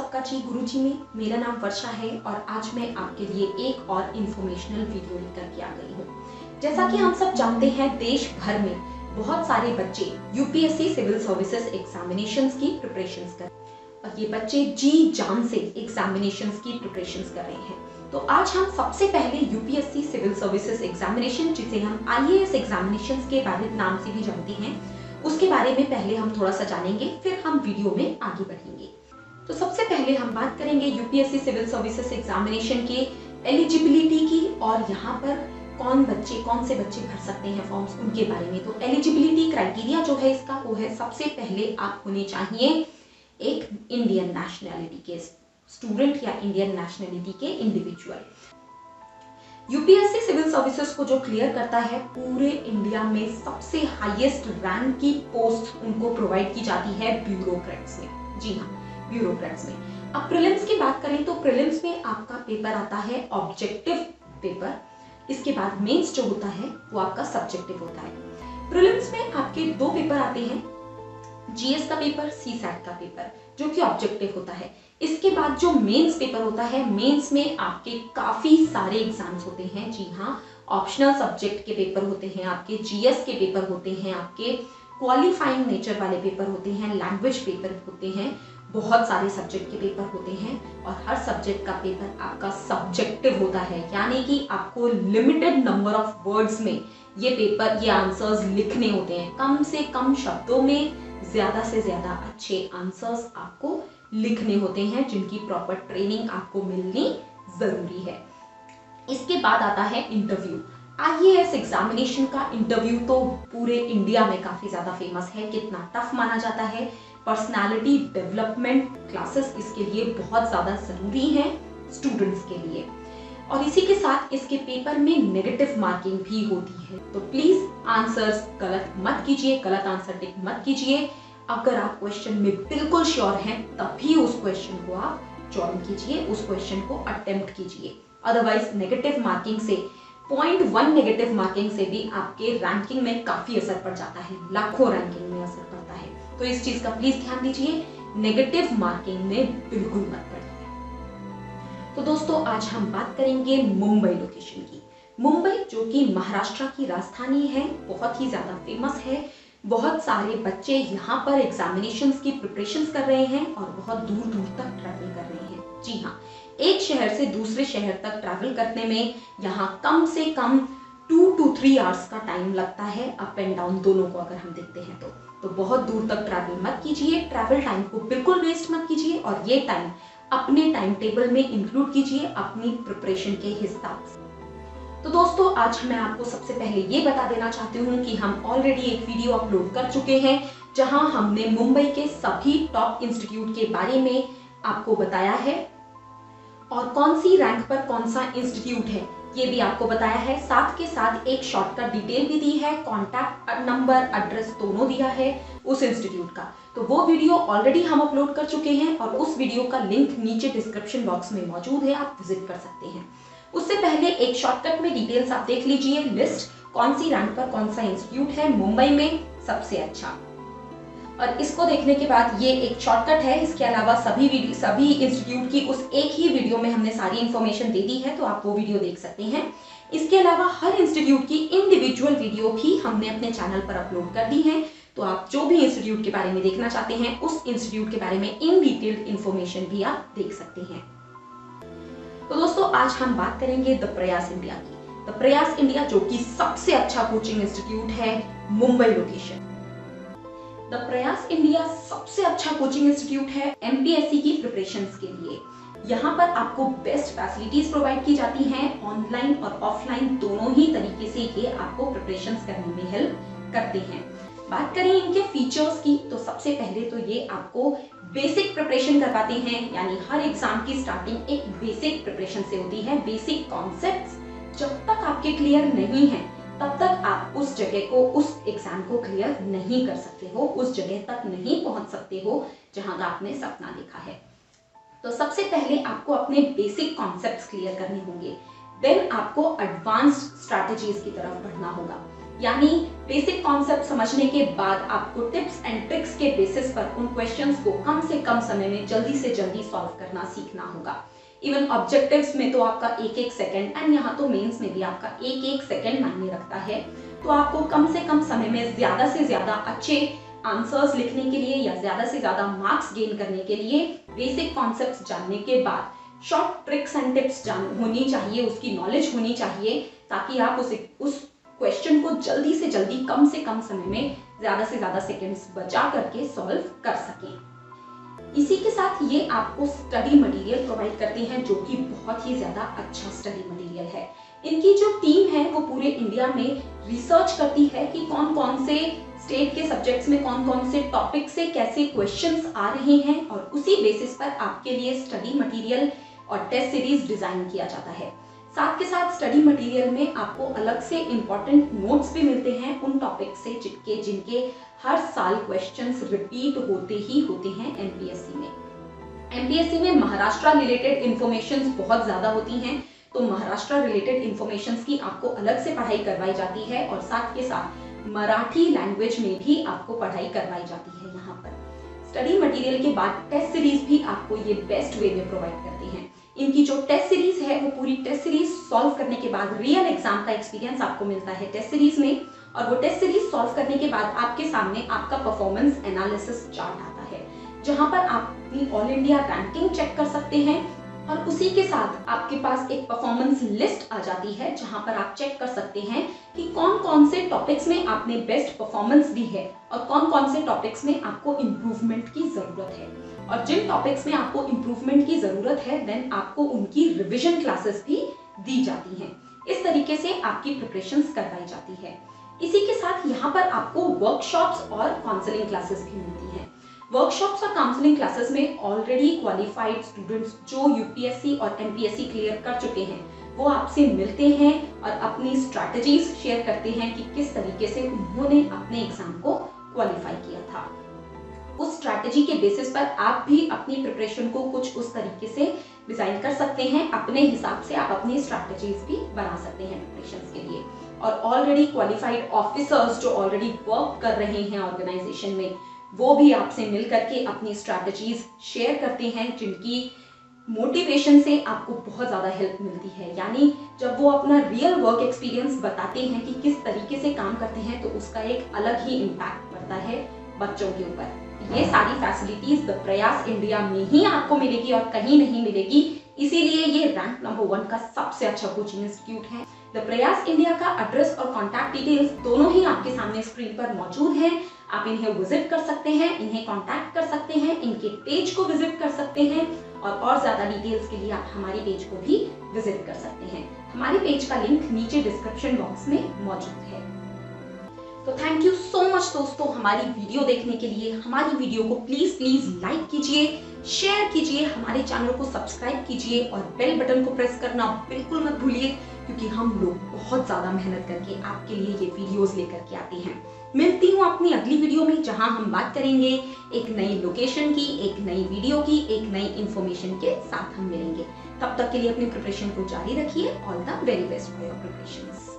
सबका जी गुरुजी में। मेरा नाम वर्षा है और आज मैं आपके लिए एक और इन्फॉर्मेशनल वीडियो लेकर के आ गई हूँ। जैसा कि हम सब जानते हैं, देश भर में बहुत सारे बच्चे यूपीएससी सिविल सर्विसेज एग्जामिनेशंस की प्रिपरेशंस कर और ये बच्चे जी जान से एग्जामिनेशंस की प्रिपरेशंस कर रहे हैं। तो आज हम सबसे पहले यूपीएससी सिविल सर्विसेज एग्जामिनेशन, जिसे हम आईएएस एग्जामिनेशंस के बारे नाम से भी जानते हैं, उसके बारे में पहले हम थोड़ा सा जानेंगे, फिर हम वीडियो में आगे बढ़ेंगे। तो सबसे पहले हम बात करेंगे यूपीएससी सिविल सर्विसेज एग्जामिनेशन के एलिजिबिलिटी की और यहाँ पर कौन से बच्चे भर सकते हैं फॉर्म्स, उनके बारे में। तो एलिजिबिलिटी क्राइटेरिया जो है इसका वो है, सबसे पहले आप होने चाहिए एक इंडियन नेशनैलिटी के स्टूडेंट या इंडियन नेशनैलिटी के इंडिविजुअल। यूपीएससी सिविल सर्विसेज को जो क्लियर करता है, पूरे इंडिया में सबसे हाईएस्ट रैंक की पोस्ट उनको प्रोवाइड की जाती है ब्यूरोक्रेट्स में। जी हाँ, ब्यूरोक्रेट्स में। अब प्रीलिम्स की बात करें तो प्रीलिम्स में आपका पेपर आता है ऑब्जेक्टिव पेपर, इसके बाद मेंस जो होता है वो आपका सब्जेक्टिव होता है। प्रीलिम्स में आपके दो पेपर आते हैं, जीएस का पेपर, सीसैट का पेपर, जो कि ऑब्जेक्टिव होता है। इसके बाद जो मेंस पेपर होता है, मेंस में आपके काफी सारे एग्जाम्स होते हैं। जी हाँ, ऑप्शनल सब्जेक्ट के पेपर होते हैं, आपके जीएस के पेपर होते हैं, आपके क्वालिफाइंग नेचर वाले पेपर होते हैं, लैंग्वेज पेपर होते हैं, बहुत सारे सब्जेक्ट के पेपर होते हैं और हर सब्जेक्ट का पेपर आपका सब्जेक्टिव होता है, यानी कि आपको लिमिटेड नंबर ऑफ वर्ड्स में ये पेपर, ये आंसर्स लिखने होते हैं। कम से कम शब्दों में ज्यादा से ज्यादा अच्छे आंसर्स आपको लिखने होते हैं, जिनकी प्रॉपर ट्रेनिंग आपको मिलनी जरूरी है। इसके बाद आता है इंटरव्यू। आईएएस एग्जामिनेशन का इंटरव्यू तो पूरे इंडिया में काफी ज्यादा फेमस है। कितना टफ माना जाता है। पर्सनालिटी डेवलपमेंट क्लासेस इसके लिए बहुत ज्यादा जरूरी हैं स्टूडेंट्स के लिए, और इसी के साथ इसके पेपर में नेगेटिव मार्किंग भी होती है। तो प्लीज आंसर्स गलत मत कीजिए, गलत आंसर टिक मत कीजिए। अगर आप क्वेश्चन में बिल्कुल श्योर हैं तभी उस क्वेश्चन को आप ज्वाइन कीजिए, उस क्वेश्चन को अटेम्प्ट कीजिए। अदरवाइज नेगेटिव मार्किंग से 0.1 नेगेटिव मार्किंग से भी आपके रैंकिंग में काफी असर पड़ जाता है, लाखों रैंकिंग में असर पड़ता है। तो इस चीज का प्लीज ध्यान दीजिए, नेगेटिव मार्किंग में बिल्कुल मत पड़िए। तो दोस्तों, आज हम बात करेंगे मुंबई लोकेशन की। मुंबई जो कि महाराष्ट्र की राजधानी है, बहुत ही ज्यादा फेमस है। बहुत सारे बच्चे यहाँ पर एग्जामिनेशंस की प्रिपरेशंस कर रहे हैं और बहुत दूर दूर तक ट्रैवल कर रहे हैं। जी हाँ, एक शहर से दूसरे शहर तक ट्रैवल करने में यहाँ कम से कम 2 to 3 आवर्स का टाइम लगता है, अप एंड डाउन दोनों को अगर हम देखते हैं तो बहुत दूर तक ट्रैवल मत कीजिए। ट्रैवल टाइम को बिल्कुल वेस्ट मत कीजिए और ये टाइम अपने टाइम टेबल में इंक्लूड कीजिए अपनी प्रिपरेशन के हिसाब से। तो दोस्तों, आज मैं आपको सबसे पहले ये बता देना चाहती हूँ कि हम ऑलरेडी एक वीडियो अपलोड कर चुके हैं, जहां हमने मुंबई के सभी टॉप इंस्टीट्यूट के बारे में आपको बताया है और कौन सी रैंक पर कौन सा इंस्टीट्यूट है ये भी आपको बताया है। साथ के साथ एक शॉर्टकट डिटेल भी दी है, कॉन्टैक्ट नंबर, एड्रेस दोनों दिया है उस इंस्टीट्यूट का। तो वो वीडियो ऑलरेडी हम अपलोड कर चुके हैं और उस वीडियो का लिंक नीचे डिस्क्रिप्शन बॉक्स में मौजूद है, आप विजिट कर सकते हैं। उससे पहले एक शॉर्टकट में डिटेल्स आप देख लीजिए, लिस्ट कौन सी रैंक पर कौन सा इंस्टीट्यूट है मुंबई में सबसे अच्छा। और इसको देखने के बाद ये एक शॉर्टकट है, इसके अलावा सभी इंस्टीट्यूट की उस एक ही वीडियो में हमने सारी इंफॉर्मेशन दे दी है, तो आप वो वीडियो देख सकते हैं। इसके अलावा हर इंस्टीट्यूट की इंडिविजुअल वीडियो भी हमने अपने चैनल पर अपलोड कर दी है, तो आप जो भी इंस्टीट्यूट के बारे में देखना चाहते हैं उस इंस्टीट्यूट के बारे में इन डिटेल्ड इंफॉर्मेशन भी आप देख सकते हैं। तो दोस्तों, आज हम बात करेंगे द प्रयास इंडिया की। द प्रयास इंडिया जो कि सबसे अच्छा कोचिंग इंस्टीट्यूट है मुंबई लोकेशन। द प्रयास इंडिया सबसे अच्छा कोचिंग इंस्टीट्यूट है एमपीएससी की प्रिपरेशंस के लिए। यहाँ पर आपको बेस्ट फैसिलिटीज प्रोवाइड की जाती हैं, ऑनलाइन और ऑफलाइन दोनों ही तरीके से ये आपको प्रिपरेशंस करने में हेल्प करते हैं। बात करें इनके फीचर्स की, तो सबसे पहले तो ये आपको बेसिक प्रिपरेशन करवाते हैं, यानी हर एग्जाम की स्टार्टिंग एक बेसिक प्रिपरेशन से होती है। बेसिक कॉन्सेप्ट्स जब तक आपके क्लियर नहीं है तब तक आप उस जगह को, उस एग्जाम को क्लियर नहीं कर सकते हो, उस जगह तक नहीं पहुंच सकते हो जहां का आपने सपना देखा है। तो सबसे पहले आपको अपने बेसिक कॉन्सेप्ट्स क्लियर करने होंगे, देन आपको एडवांस्ड स्ट्रैटेजीज की तरफ बढ़ना होगा। यानी बेसिक कॉन्सेप्ट समझने के बाद आपको टिप्स एंड ट्रिक्स के बेसिस पर उन क्वेश्चंस को कम से कम समय में जल्दी से जल्दी सॉल्व करना सीखना होगा। इवन ऑब्जेक्टिव्स में तो आपका एक एक सेकंड एंड यहाँ तो मेंस में भी आपका एक एक सेकंड मायने रखता है। तो आपको कम से कम समय में ज्यादा से ज्यादा अच्छे आंसर्स लिखने के लिए या ज्यादा से ज्यादा मार्क्स गेन करने के लिए बेसिक कॉन्सेप्ट्स जानने के बाद शॉर्ट ट्रिक्स एंड टिप्स होनी चाहिए, उसकी नॉलेज होनी चाहिए, ताकि आप उस क्वेश्चन को जल्दी से जल्दी कम से कम समय में ज्यादा से ज्यादा सेकंड्स बचा करके सॉल्व कर सकें। इसी के साथ ये आपको स्टडी मटेरियल प्रोवाइड करते हैं जो कि बहुत ही ज्यादा अच्छा स्टडी मटेरियल है। इनकी जो टीम है वो पूरे इंडिया में रिसर्च करती है कि कौन कौन से स्टेट के सब्जेक्ट्स में कौन कौन से टॉपिक से कैसे क्वेश्चंस आ रहे हैं, और उसी बेसिस पर आपके लिए स्टडी मटेरियल और टेस्ट सीरीज डिजाइन किया जाता है। साथ के साथ स्टडी मटेरियल में आपको अलग से इंपॉर्टेंट नोट्स भी मिलते हैं उन टॉपिक से जिनके हर साल क्वेश्चंस रिपीट होते हैं एमपीएससी में। एमपीएससी में महाराष्ट्र रिलेटेड इंफॉर्मेशन बहुत ज्यादा होती हैं, तो महाराष्ट्र रिलेटेड इंफॉर्मेशन की आपको अलग से पढ़ाई करवाई जाती है, और साथ के साथ मराठी लैंग्वेज में भी आपको पढ़ाई करवाई जाती है। यहाँ पर स्टडी मटेरियल के बाद टेस्ट सीरीज भी आपको ये बेस्ट वे में प्रोवाइड करती हैं। इनकी जो टेस्ट सीरीज है वो पूरी टेस्ट सीरीज सॉल्व करने के बाद रियल एग्जाम का एक्सपीरियंस आपको मिलता है टेस्ट सीरीज में, और वो टेस्ट सीरीज सॉल्व करने के बाद आपके सामने आपका परफॉर्मेंस एनालिसिस चार्ट आता है, जहां पर आप अपनी ऑल इंडिया रैंकिंग चेक कर सकते हैं, और उसी के साथ आपके पास एक परफॉर्मेंस लिस्ट आ जाती है जहां पर आप चेक कर सकते हैं कि कौन कौन से टॉपिक्स में आपने बेस्ट परफॉर्मेंस दी है और कौन कौन से टॉपिक्स में आपको इम्प्रूवमेंट की जरूरत है। और जिन टॉपिक्स में आपको इम्प्रूवमेंट की जरूरत है देन आपको उनकी रिविजन क्लासेस भी दी जाती हैं। इस तरीके से आपकी प्रिपरेशंस करवाई जाती है। इसी के साथ यहाँ पर आपको वर्कशॉप्स और काउंसलिंग क्लासेस भी मिलती हैं। वर्कशॉप्स और काउंसलिंग क्लासेस में ऑलरेडी क्वालिफाइड स्टूडेंट्स जो यूपीएससी और एमपीएससी क्लियर कर चुके हैं वो आपसे मिलते हैं और अपनी स्ट्रैटेजीज शेयर करते हैं कि किस तरीके से उन्होंने अपने एग्जाम को क्वालिफाई किया था। उस स्ट्रैटेजी के बेसिस पर आप भी अपनी प्रिपरेशन को कुछ उस तरीके से डिजाइन कर सकते हैं, अपने हिसाब से आप अपनी स्ट्रैटेजीज भी बना सकते हैं प्रिपरेशन के लिए। और ऑलरेडी क्वालिफाइड ऑफिसर्स जो ऑलरेडी वर्क कर रहे हैं ऑर्गेनाइजेशन में वो भी आपसे मिल करके अपनी स्ट्रैटेजीज शेयर करते हैं, जिनकी मोटिवेशन से आपको बहुत ज्यादा हेल्प मिलती है। यानी जब वो अपना रियल वर्क एक्सपीरियंस बताते हैं कि किस तरीके से काम करते हैं तो उसका एक अलग ही इम्पैक्ट पड़ता है बच्चों के ऊपर। ये सारी फैसिलिटीज द प्रयास इंडिया में ही आपको मिलेगी और कहीं नहीं मिलेगी, इसीलिए ये रैंक नंबर 1 का सबसे अच्छा कोचिंग इंस्टीट्यूट है। द प्रयास इंडिया का एड्रेस और कॉन्टैक्ट डिटेल्स दोनों ही आपके सामने स्क्रीन पर मौजूद हैं। आप इन्हें विजिट कर सकते हैं, इन्हें कॉन्टैक्ट कर सकते हैं, इनके पेज को विजिट कर सकते हैं, और ज्यादा डिटेल्स के लिए आप हमारे पेज को भी विजिट कर सकते हैं। हमारे पेज का लिंक नीचे डिस्क्रिप्शन बॉक्स में मौजूद है। तो थैंक यू सो मच दोस्तों हमारी वीडियो देखने के लिए। हमारी वीडियो को प्लीज लाइक कीजिए, शेयर कीजिए, हमारे चैनल को सब्सक्राइब कीजिए और बेल बटन को प्रेस करना बिल्कुल मत भूलिए, क्योंकि हम लोग बहुत ज्यादा मेहनत करके आपके लिए ये वीडियोस लेकर के आते हैं। मिलती हूँ अपनी अगली वीडियो में, जहां हम बात करेंगे एक नई लोकेशन की, एक नई वीडियो की, एक नई इंफॉर्मेशन के साथ हम मिलेंगे। तब तक के लिए अपनी प्रिपरेशन को जारी रखिए। All the very best for your preparations.